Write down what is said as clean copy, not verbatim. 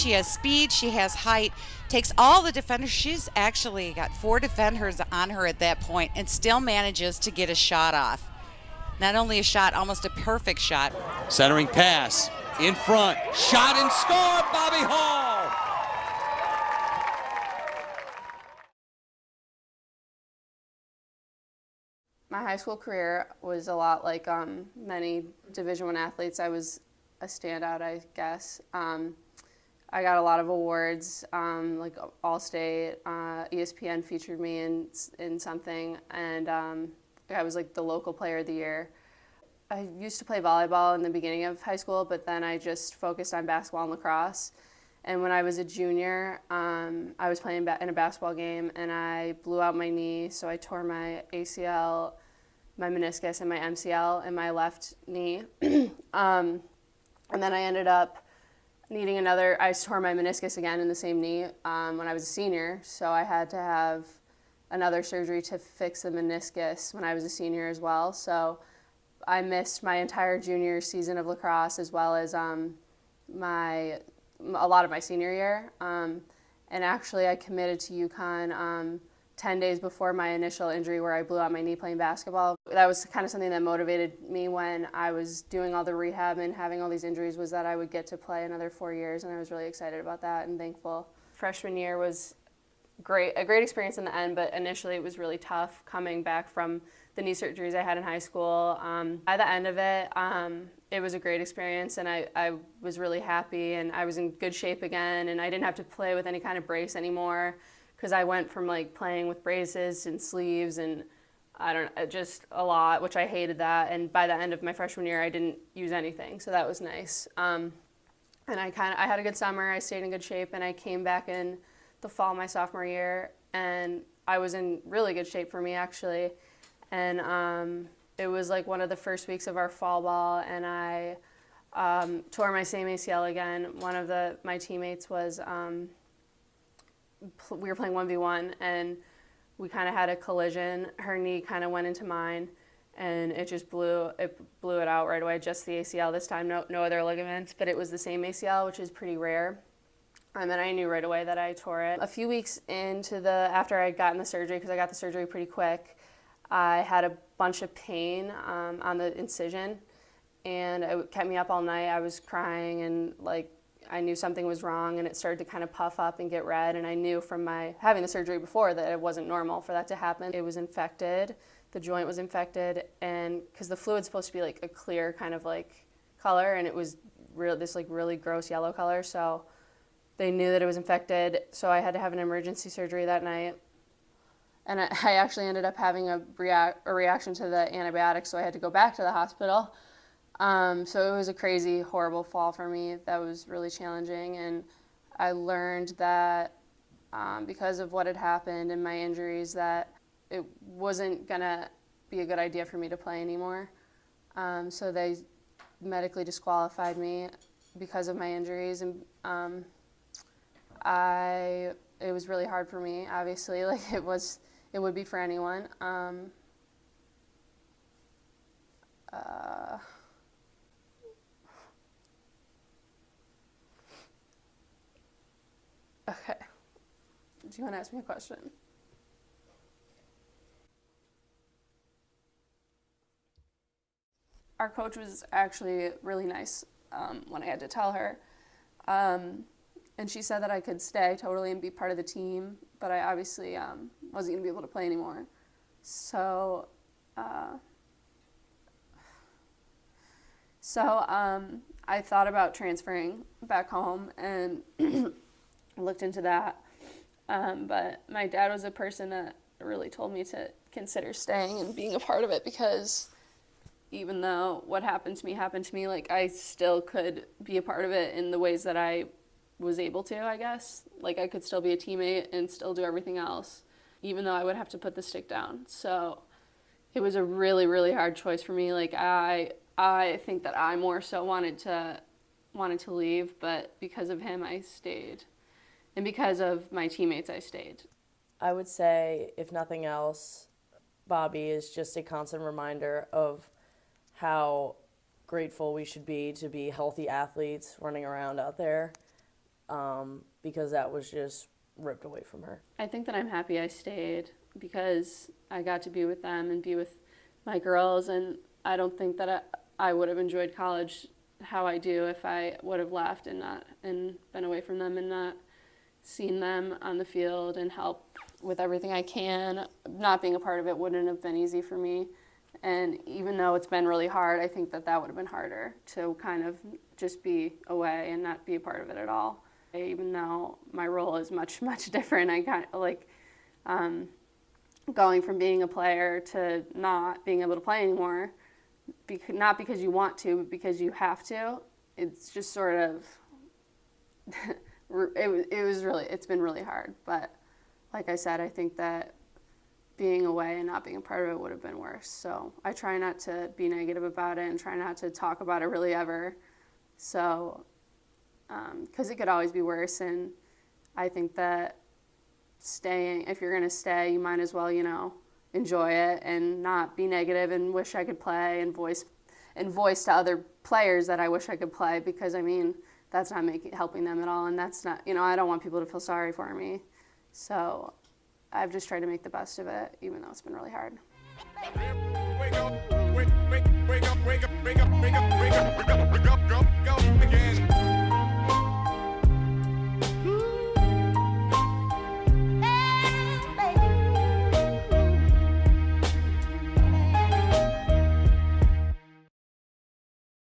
she has speed, she has height, takes all the defenders. She's actually got 4 defenders on her at that point and still manages to get a shot off. Not only a shot, almost a perfect shot. Centering pass, in front, shot and score, Bobbie Hall! My high school career was a lot like many Division I athletes. I was a standout, I guess. I got a lot of awards, like All-State. ESPN featured me in something, and I was like the local player of the year. I used to play volleyball in the beginning of high school, but then I just focused on basketball and lacrosse. And when I was a junior, I was playing in a basketball game, and I blew out my knee, so I tore my ACL, my meniscus, and my MCL in my left knee. And then I ended up needing I tore my meniscus again in the same knee when I was a senior, so I had to have another surgery to fix the meniscus when I was a senior as well. So I missed my entire junior season of lacrosse as well as a lot of my senior year. And actually I committed to UConn 10 days before my initial injury where I blew out my knee playing basketball. That was kind of something that motivated me when I was doing all the rehab and having all these injuries, was that I would get to play another 4 years, and I was really excited about that and thankful. Freshman year was a great experience in the end, but initially it was really tough coming back from the knee surgeries I had in high school. By the end of it, it was a great experience, and I was really happy, and I was in good shape again, and I didn't have to play with any kind of brace anymore, because I went from like playing with braces and sleeves and just a lot, which I hated that. And by the end of my freshman year, I didn't use anything, so that was nice. And I had a good summer. I stayed in good shape, and I came back in the fall of my sophomore year, and I was in really good shape for me actually. And it was like one of the first weeks of our fall ball, and I tore my same ACL again. One of my teammates was. We were playing 1v1, and we kind of had a collision. Her knee kind of went into mine, and it just blew it out right away. Just the ACL this time, no other ligaments, but it was the same ACL, which is pretty rare. And then I knew right away that I tore it. A few weeks after I'd gotten the surgery, because I got the surgery pretty quick, I had a bunch of pain on the incision, and it kept me up all night. I was crying, and I knew something was wrong, and it started to kind of puff up and get red, and I knew from having the surgery before that it wasn't normal for that to happen. It was infected, the joint was infected, and because the fluid's supposed to be like a clear kind of like color, and it was this like really gross yellow color, so they knew that it was infected, so I had to have an emergency surgery that night. And I actually ended up having a reaction to the antibiotics, so I had to go back to the hospital. So it was a crazy, horrible fall for me. That was really challenging, and I learned that because of what had happened and my injuries, that it wasn't gonna be a good idea for me to play anymore. So they medically disqualified me because of my injuries, and it was really hard for me, obviously, like it would be for anyone. Okay. Do you want to ask me a question? Our coach was actually really nice when I had to tell her. And she said that I could stay totally and be part of the team, but I obviously wasn't going to be able to play anymore. So I thought about transferring back home and looked into that. But my dad was a person that really told me to consider staying and being a part of it, because even though what happened to me, like I still could be a part of it in the ways that I was able to, I guess. Like I could still be a teammate and still do everything else, even though I would have to put the stick down. So it was a really, really hard choice for me. Like I think that I more so wanted to leave, but because of him, I stayed. And because of my teammates, I stayed. I would say, if nothing else, Bobbie is just a constant reminder of how grateful we should be to be healthy athletes running around out there. because that was just ripped away from her. I think that I'm happy I stayed because I got to be with them and be with my girls, and I don't think that I would have enjoyed college how I do if I would have left and been away from them and not seen them on the field and help with everything I can. Not being a part of it wouldn't have been easy for me. And even though it's been really hard, I think that would have been harder to kind of just be away and not be a part of it at all. Even though my role is much, much different, I kind of like going from being a player to not being able to play anymore, not because you want to, but because you have to. It's just sort of, it's been really hard. But like I said, I think that being away and not being a part of it would have been worse. So I try not to be negative about it and try not to talk about it really ever. So, because it could always be worse. And I think that staying, if you're going to stay, you might as well, enjoy it and not be negative and wish I could play and voice to other players that I wish I could play, because that's not helping them at all, and that's not, I don't want people to feel sorry for me. So I've just tried to make the best of it, even though it's been really hard. Wake up, wake up, wake up, wake up, wake up, wake up, wake up, wake up, go again.